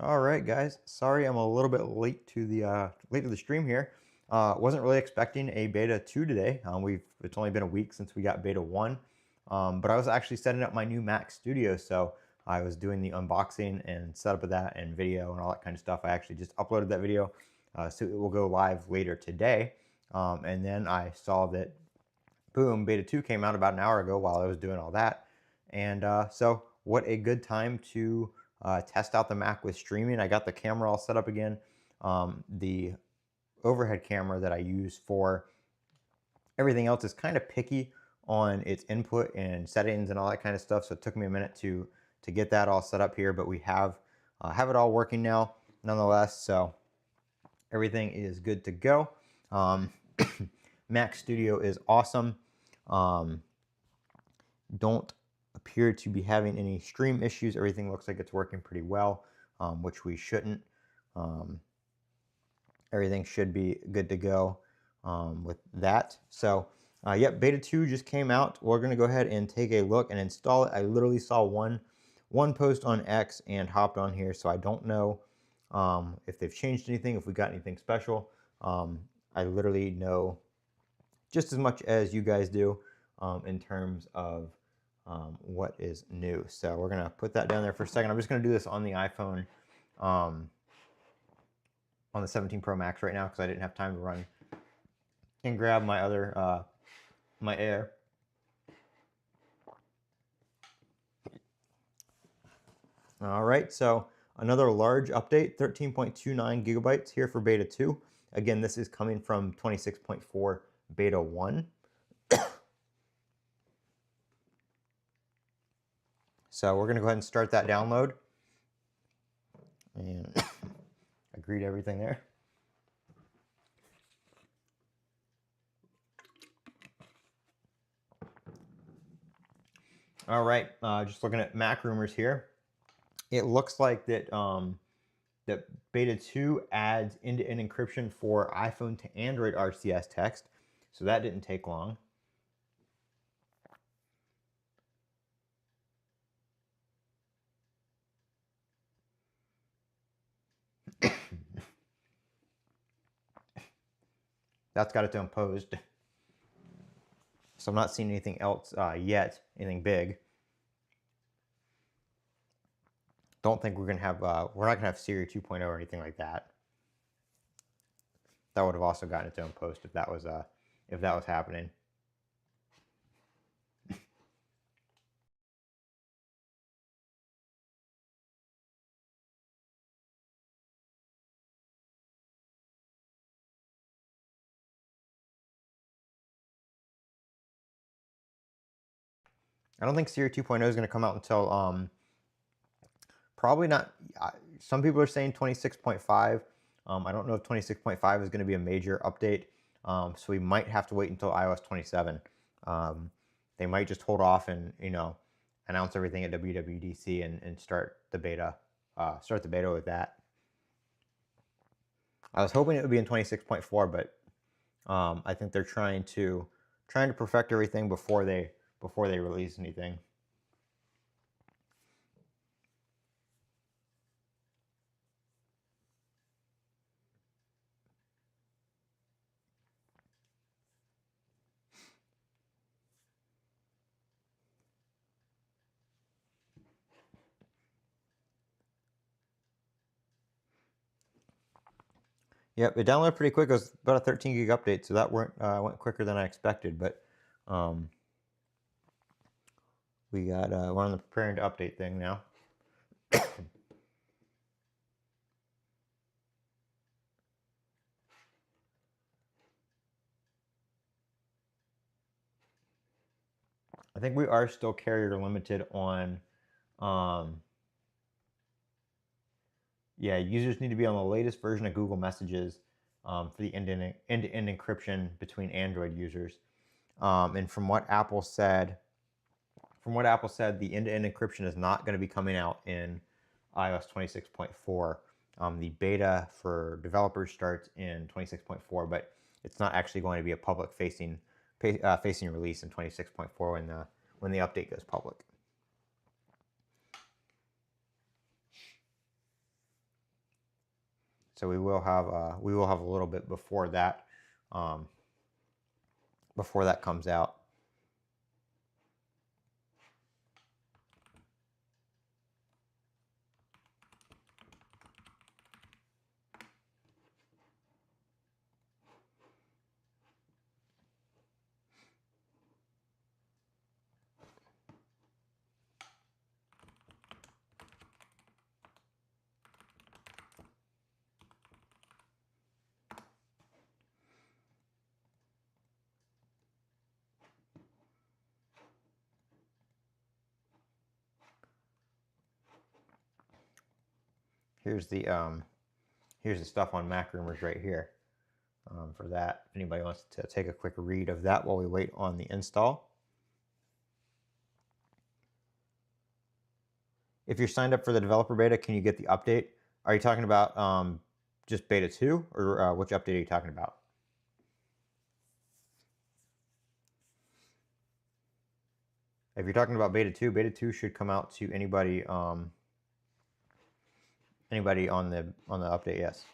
All right, guys. Sorry, I'm a little bit late to the stream here. Wasn't really expecting a beta 2 today. It's only been a week since we got beta 1, but I was actually setting up my new Mac Studio, so I was doing the unboxing and setup of that and video and all that kind of stuff. I actually just uploaded that video, so it will go live later today. And then I saw that, boom, beta 2 came out about an hour ago while I was doing all that, and so what a good time to test out the Mac with streaming. I got the camera all set up again. The overhead camera that I use for everything else is kind of picky on its input and settings and all that kind of stuff. So it took me a minute to get that all set up here, but we have it all working now, nonetheless. So everything is good to go. Mac Studio is awesome. Don't appear to be having any stream issues. Everything looks like it's working pretty well, which we shouldn't. Everything should be good to go with that. So yep, beta 2 just came out. We're going to go ahead and take a look and install it. I literally saw one post on X and hopped on here, so I don't know if they've changed anything, if we got anything special. I literally know just as much as you guys do in terms of what is new. So we're gonna put that down there for a second. I'm just gonna do this on the iPhone, on the 17 Pro Max right now because I didn't have time to run and grab my other my Air. All right, so another large update, 13.29 gigabytes here for beta 2. Again, this is coming from 26.4 beta 1. So we're going to go ahead and start that download. And agree to everything there. All right, just looking at Mac rumors here. It looks like that that beta 2 adds end-to-end encryption for iPhone to Android RCS text. So that didn't take long. That's got its own post. So I'm not seeing anything else yet, anything big. Don't think we're gonna have we're not gonna have Siri 2.0 or anything like that. That would have also gotten its own post if that was happening. I don't think Siri 2.0 is going to come out until probably not. Some people are saying 26.5. I don't know if 26.5 is going to be a major update, so we might have to wait until iOS 27. They might just hold off and announce everything at WWDC and start the beta. Start the beta with that. I was hoping it would be in 26.4, but I think they're trying to perfect everything before they release anything. Yep, it downloaded pretty quick. It was about a 13 gig update, so that went quicker than I expected. But we got we're on the preparing to update thing now. I think we are still carrier limited on. Yeah, users need to be on the latest version of Google Messages for the end-to-end encryption between Android users. And from what Apple said, the end-to-end encryption is not going to be coming out in iOS 26.4. The beta for developers starts in 26.4, but it's not actually going to be a public-facing release in 26.4 when the update goes public. So we will have a little bit before that comes out. Here's the stuff on Mac Rumors right here for that. If anybody wants to take a quick read of that while we wait on the install. If you're signed up for the developer beta, can you get the update? Are you talking about just beta 2, or which update are you talking about? If you're talking about beta 2 should come out to anybody on the update, yes.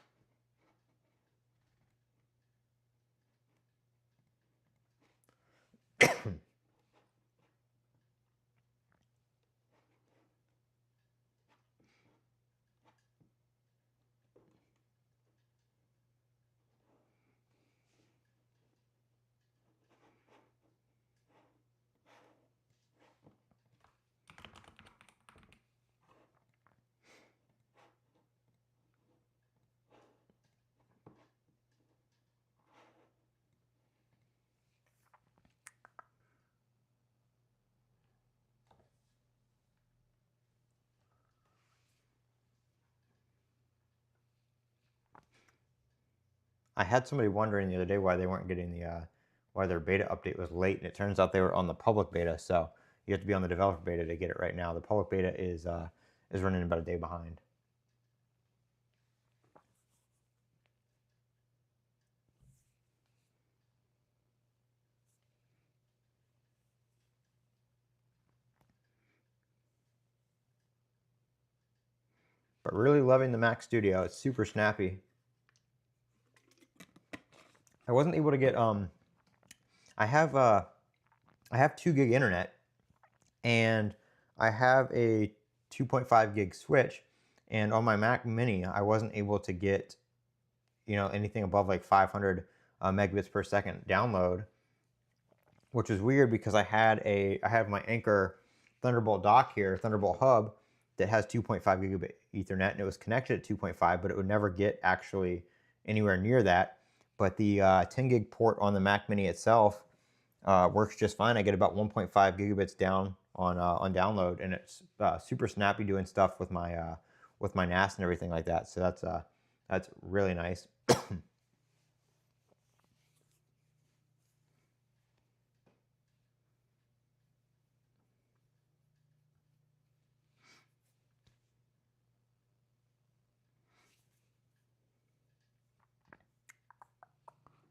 I had somebody wondering the other day why they weren't getting why their beta update was late, and it turns out they were on the public beta, so you have to be on the developer beta to get it right now. The public beta is running about a day behind. But really loving the Mac Studio. It's super snappy. I wasn't able to get I have 2 gig internet, and I have a 2.5 gig switch, and on my Mac Mini I wasn't able to get anything above like 500 megabits per second download, which was weird because I have my Anker Thunderbolt dock here, Thunderbolt hub, that has 2.5 gigabit Ethernet, and it was connected at 2.5, but it would never get actually anywhere near that. But the 10 gig port on the Mac Mini itself works just fine. I get about 1.5 gigabits down on download, and it's super snappy doing stuff with my NAS and everything like that. So that's really nice.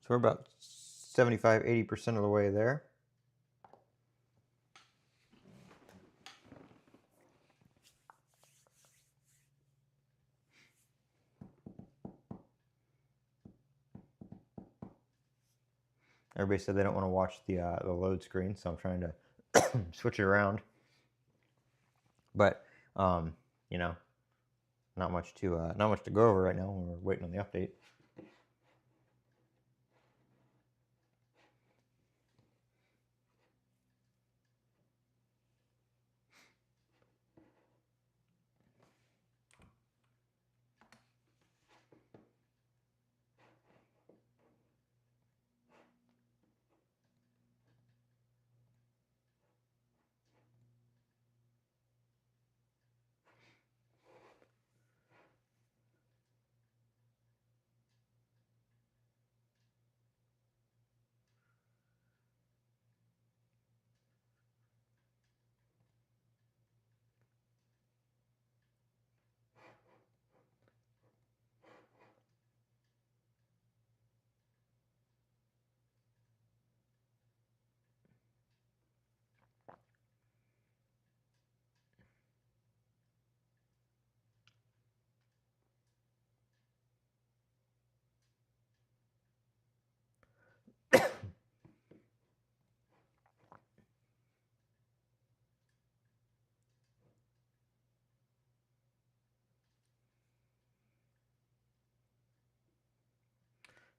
So we're about 75–80% of the way there. Everybody said they don't want to watch the load screen, so I'm trying to switch it around. But not much to go over right now when we're waiting on the update.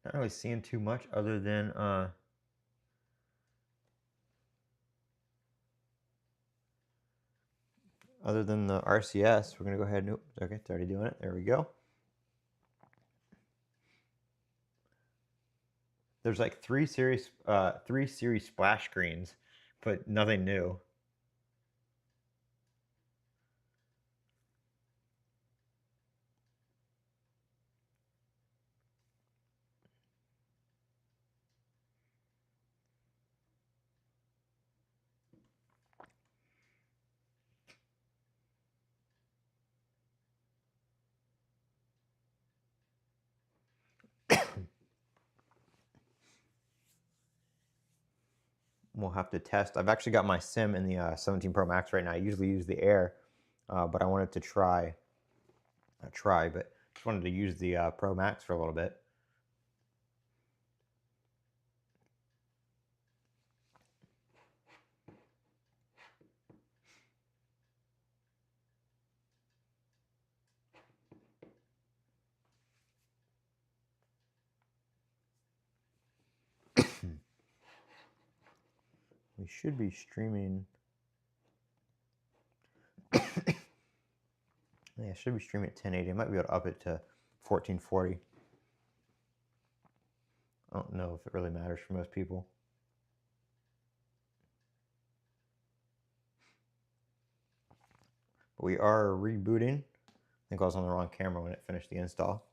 Not really seeing too much other than the RCS. We're gonna go ahead and okay, it's already doing it. There we go. There's like three series splash screens, but nothing new. We'll have to test. I've actually got my sim in the 17 Pro Max right now. I usually use the Air, but I wanted to try, but just wanted to use the Pro Max for a little bit. We should be streaming. Yeah, should be streaming at 1080. I might be able to up it to 1440. I don't know if it really matters for most people. But we are rebooting. I think I was on the wrong camera when it finished the install.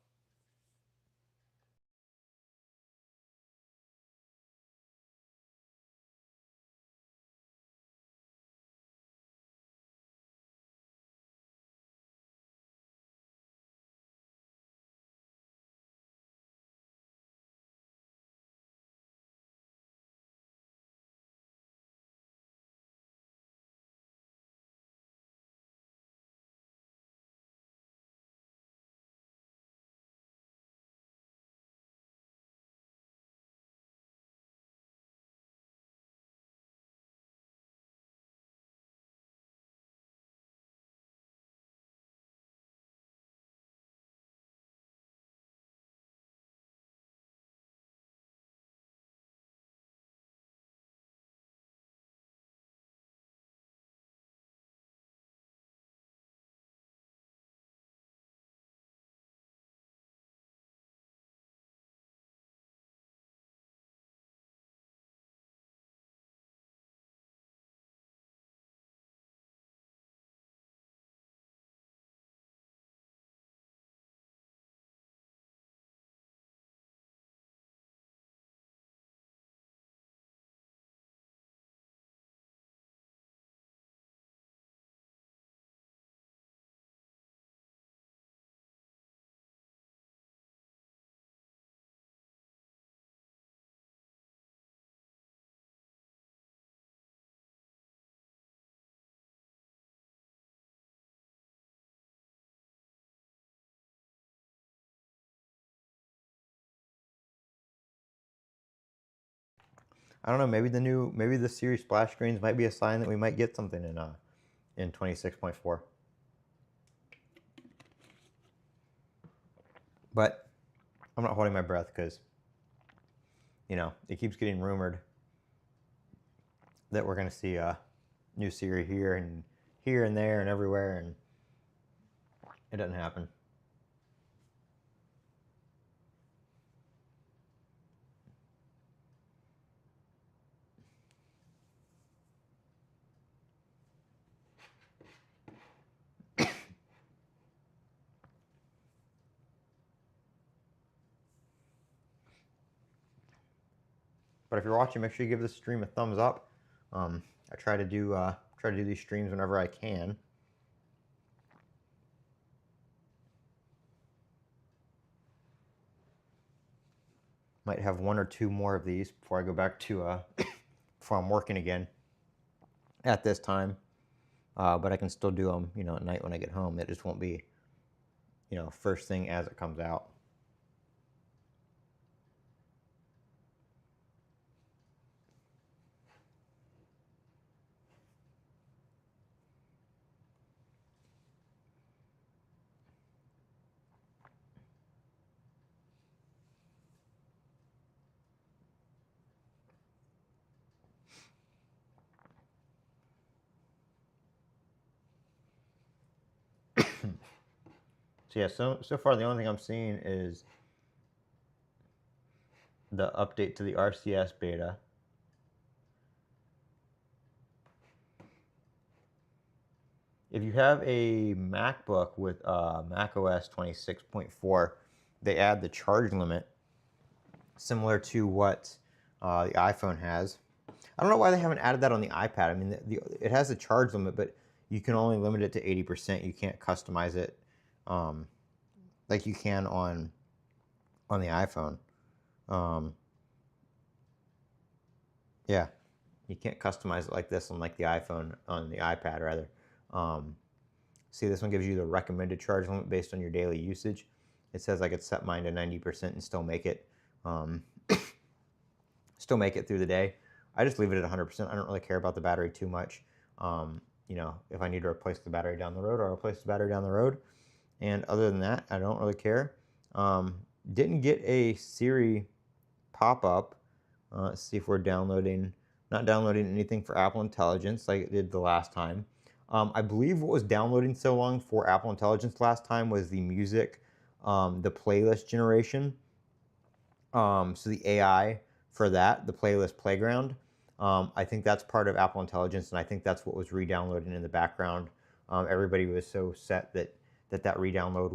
I don't know. Maybe the series splash screens might be a sign that we might get something in 26.4. But I'm not holding my breath because, it keeps getting rumored that we're going to see a new Siri here and there and everywhere, and it doesn't happen. But if you're watching, make sure you give this stream a thumbs up. I try to do these streams whenever I can. Might have one or two more of these before I go back to before I'm working again at this time. But I can still do them, at night when I get home. It just won't be, first thing as it comes out. So yeah, so far the only thing I'm seeing is the update to the RCS beta. If you have a MacBook with macOS 26.4, they add the charge limit similar to what the iPhone has. I don't know why they haven't added that on the iPad. I mean, it has a charge limit, but you can only limit it to 80%. You can't customize it like you can on the iPhone. Yeah, you can't customize it like this on like the iPhone, on the iPad rather. See, this one gives you the recommended charge limit based on your daily usage. It says I could set mine to 90% and still make it, through the day. I just leave it at 100%. I don't really care about the battery too much. You know, if I need to replace the battery down the road, I'll replace the battery down the road. And other than that, I don't really care. Didn't get a Siri pop-up. Let's see if we're not downloading anything for Apple Intelligence like it did the last time. I believe what was downloading so long for Apple Intelligence last time was the music, the playlist generation. So the AI for that, the playlist playground. I think that's part of Apple Intelligence, and I think that's what was re-downloading in the background. Everybody was so set that re-download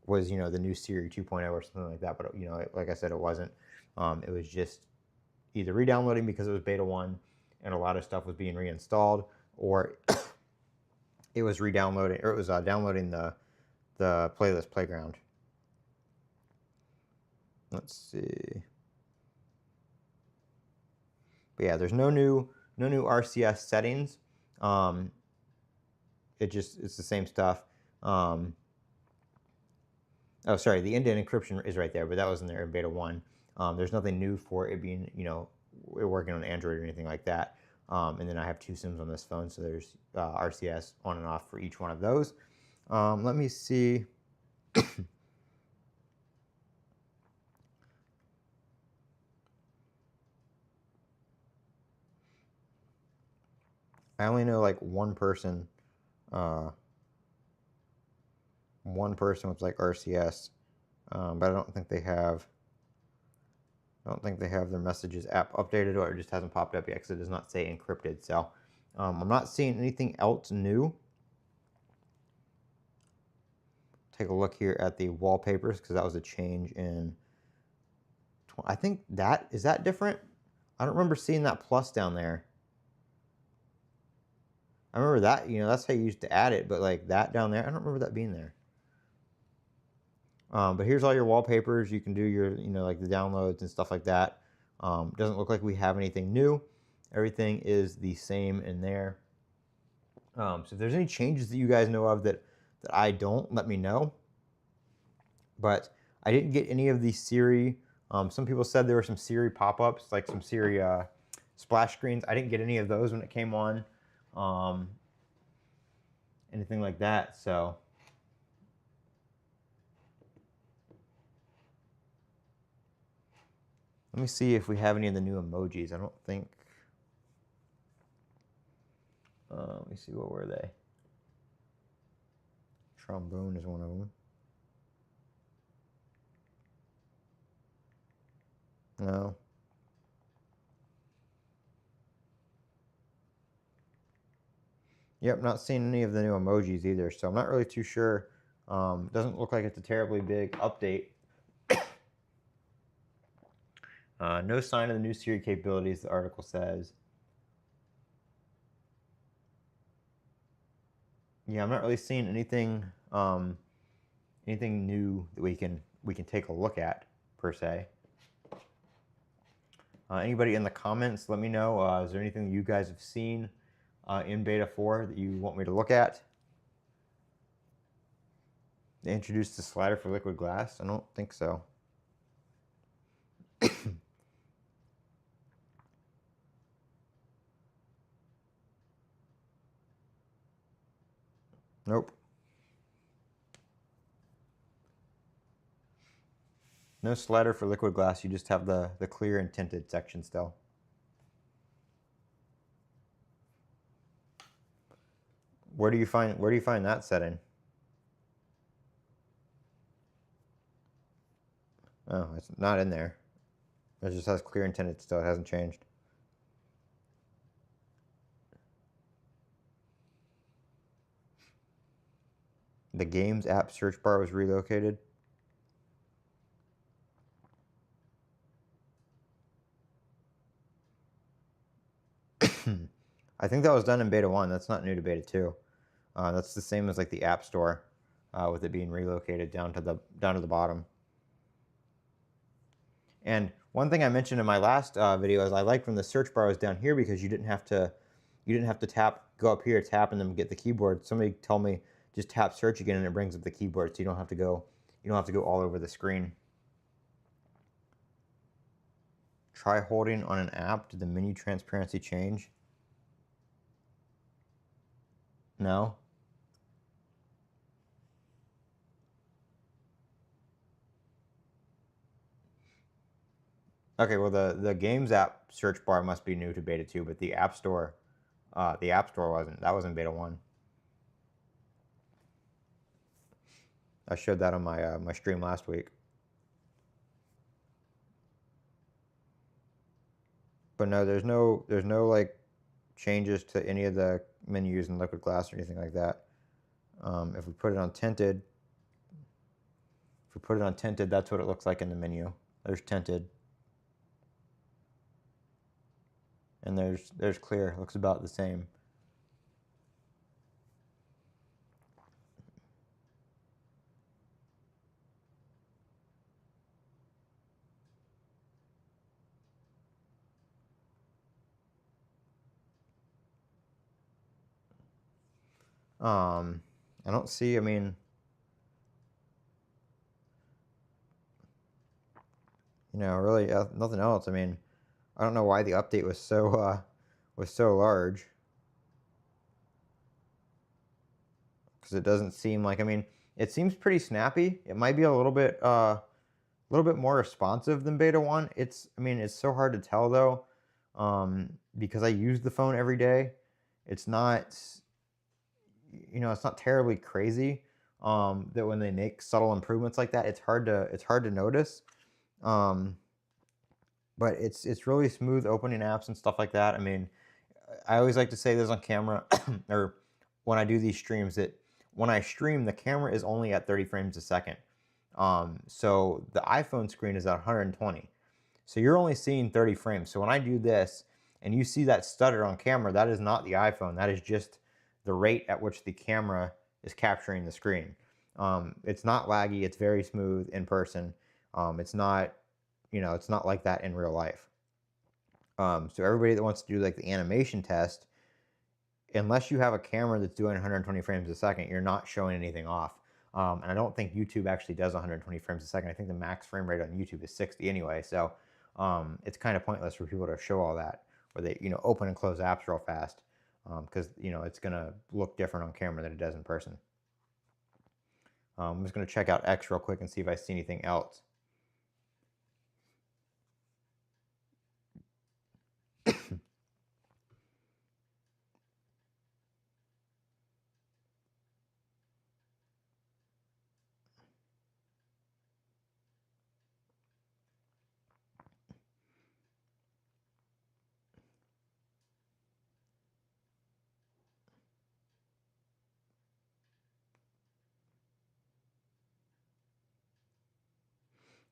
was you know, the new Siri 2.0 or something like that. But you know, like I said, it wasn't. It was just either re-downloading because it was beta 1 and a lot of stuff was being reinstalled, or it was re-downloading, or it was downloading the playlist playground. Let's see. But yeah, there's no new RCS settings. It's the same stuff. Oh, sorry, the end-to-end encryption is right there, but that was in there in beta 1. There's nothing new for it being, you know, working on Android or anything like that. And then I have 2 SIMs on this phone, so there's RCS on and off for each one of those. Let me see. I only know like one person with like RCS, but I don't think they have their messages app updated, or it just hasn't popped up yet because it does not say encrypted. So I'm not seeing anything else new. Take a look here at the wallpapers, because that was a change in, I think is that different? I don't remember seeing that plus down there. I remember that, you know, that's how you used to add it, but like that down there, I don't remember that being there. But here's all your wallpapers. You can do your, you know, like the downloads and stuff like that. Doesn't look like we have anything new. Everything is the same in there. So if there's any changes that you guys know of that I don't, let me know. But I didn't get any of the Siri. Some people said there were some Siri pop-ups, like some Siri splash screens. I didn't get any of those when it came on. Anything like that. So let me see if we have any of the new emojis. I don't think. Let me see, what were they? Trombone is one of them. No. Yep, not seeing any of the new emojis either, so I'm not really too sure. Doesn't look like it's a terribly big update. No sign of the new Siri capabilities, the article says. Yeah, I'm not really seeing anything anything new that we can take a look at, per se. Anybody in the comments, let me know. Is there anything you guys have seen in beta 4 that you want me to look at? They introduced the slider for liquid glass? I don't think so. Nope. No slider for liquid glass. You just have the clear and tinted section still. Where do you find that setting? Oh, it's not in there. It just has clear intended still. It hasn't changed. The games app search bar was relocated. I think that was done in beta 1. That's not new to beta 2. That's the same as like the App Store, with it being relocated down to the bottom. And one thing I mentioned in my last video is I liked when the search bar was down here because you didn't have to go up here, tap, and then get the keyboard. Somebody told me just tap search again and it brings up the keyboard, so you don't have to go all over the screen. Try holding on an app. Did the menu transparency change? No. Okay, well the games app search bar must be new to beta 2, but the App Store wasn't. That was in beta 1. I showed that on my my stream last week. But no, there's no like changes to any of the menus in Liquid Glass or anything like that. If we put it on tinted, that's what it looks like in the menu. There's tinted, and there's clear. It looks about the same. I don't see. I mean, really nothing else. I mean, I don't know why the update was so large, because it doesn't seem like. I mean, it seems pretty snappy. It might be a little bit more responsive than beta 1. I mean, it's so hard to tell though, because I use the phone every day. It's not, it's not terribly crazy. That when they make subtle improvements like that, it's hard to notice. But it's really smooth opening apps and stuff like that. I mean, I always like to say this on camera, or when I do these streams, that when I stream, the camera is only at 30 frames a second. So the iPhone screen is at 120. So you're only seeing 30 frames. So when I do this and you see that stutter on camera, that is not the iPhone. That is just the rate at which the camera is capturing the screen. It's not laggy. It's very smooth in person. It's not, it's not like that in real life. So everybody that wants to do like the animation test, unless you have a camera that's doing 120 frames a second, you're not showing anything off. And I don't think YouTube actually does 120 frames a second. I think the max frame rate on YouTube is 60 anyway. So it's kind of pointless for people to show all that, where they open and close apps real fast, because it's gonna look different on camera than it does in person. I'm just gonna check out X real quick and see if I see anything else.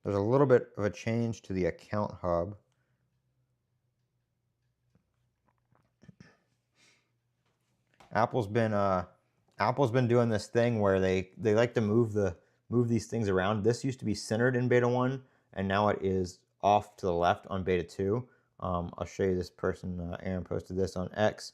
There's a little bit of a change to the account hub. Apple's been doing this thing where they like to move these things around. This used to be centered in beta 1, and now it is off to the left on beta 2. I'll show you this person. Aaron posted this on X,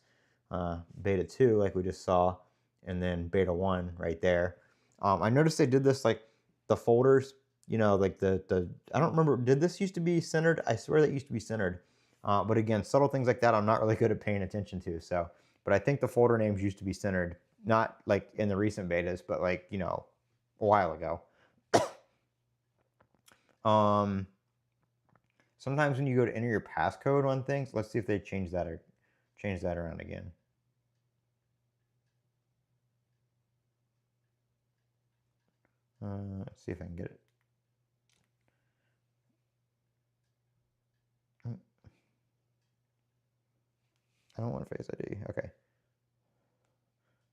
beta 2, like we just saw, and then beta 1 right there. I noticed they did this, like the folders, like the I don't remember, did this used to be centered? I swear that used to be centered. But again, subtle things like that I'm not really good at paying attention to. So, but I think the folder names used to be centered, not like in the recent betas, but like, a while ago. Sometimes when you go to enter your passcode on things, let's see if they change that around again. Let's see if I can get it. I don't want Face ID. Okay.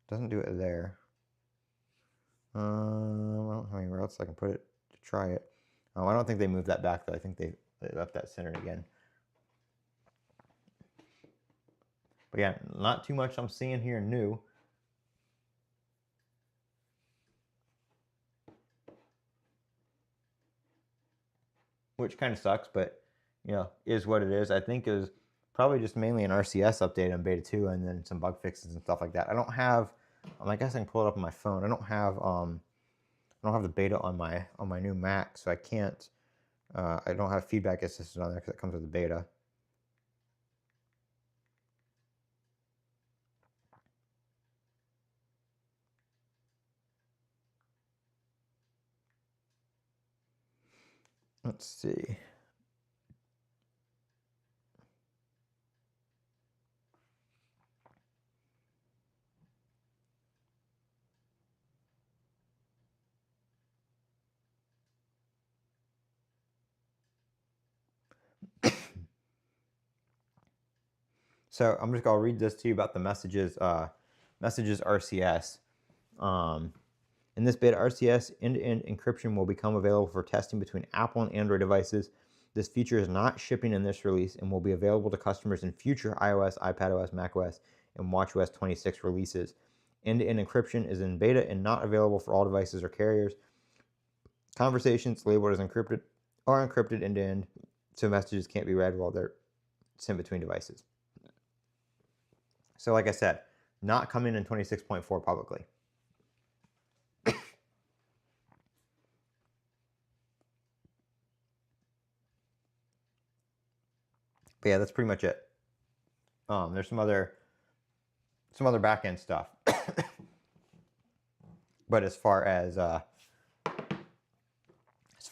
Doesn't do it there. I don't have anywhere else I can put it to try it. I don't think they moved that back, though. I think they left that centered again. But yeah, not too much I'm seeing here new. Which kind of sucks, but you know, is what it is. I think it was probably just mainly an RCS update on beta 2 and then some bug fixes and stuff like that. I don't have, I guess I can pull it up on my phone. I don't have the beta on my new Mac, so I can't, I don't have feedback assistant on there because it comes with the beta. Let's see. So I'm just gonna read this to you about the messages RCS. In this beta, RCS end-to-end encryption will become available for testing between Apple and Android devices. This feature is not shipping in this release and will be available to customers in future iOS, iPadOS, macOS, and watchOS 26 releases. End-to-end encryption is in beta and not available for all devices or carriers. Conversations labeled as encrypted are encrypted end-to-end, so messages can't be read while they're sent between devices. So like I said, not coming in 26.4 publicly. But yeah, that's pretty much it. There's some other back-end stuff. But as far as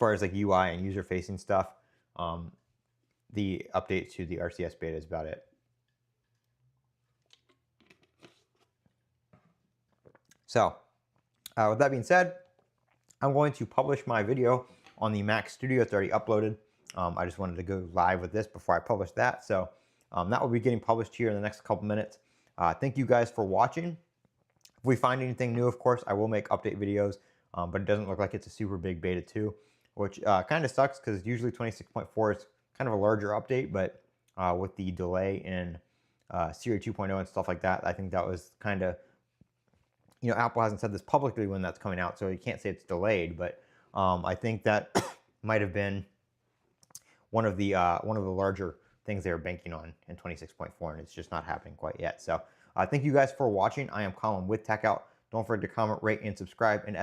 like UI and user-facing stuff, the update to the RCS beta is about it. So, with that being said, I'm going to publish my video on the Mac Studio. It's already uploaded. I just wanted to go live with this before I publish that. So that will be getting published here in the next couple minutes. Thank you guys for watching. If we find anything new, of course, I will make update videos, but it doesn't look like it's a super big beta 2, which kind of sucks because usually 26.4 is kind of a larger update, but with the delay in Siri 2.0 and stuff like that, I think that was kind of, you know, Apple hasn't said this publicly when that's coming out, so you can't say it's delayed, but I think that might have been one of the larger things they were banking on in 26.4, and it's just not happening quite yet. So thank you guys for watching. I am Colin with Techout. Don't forget to comment, rate, and subscribe. And as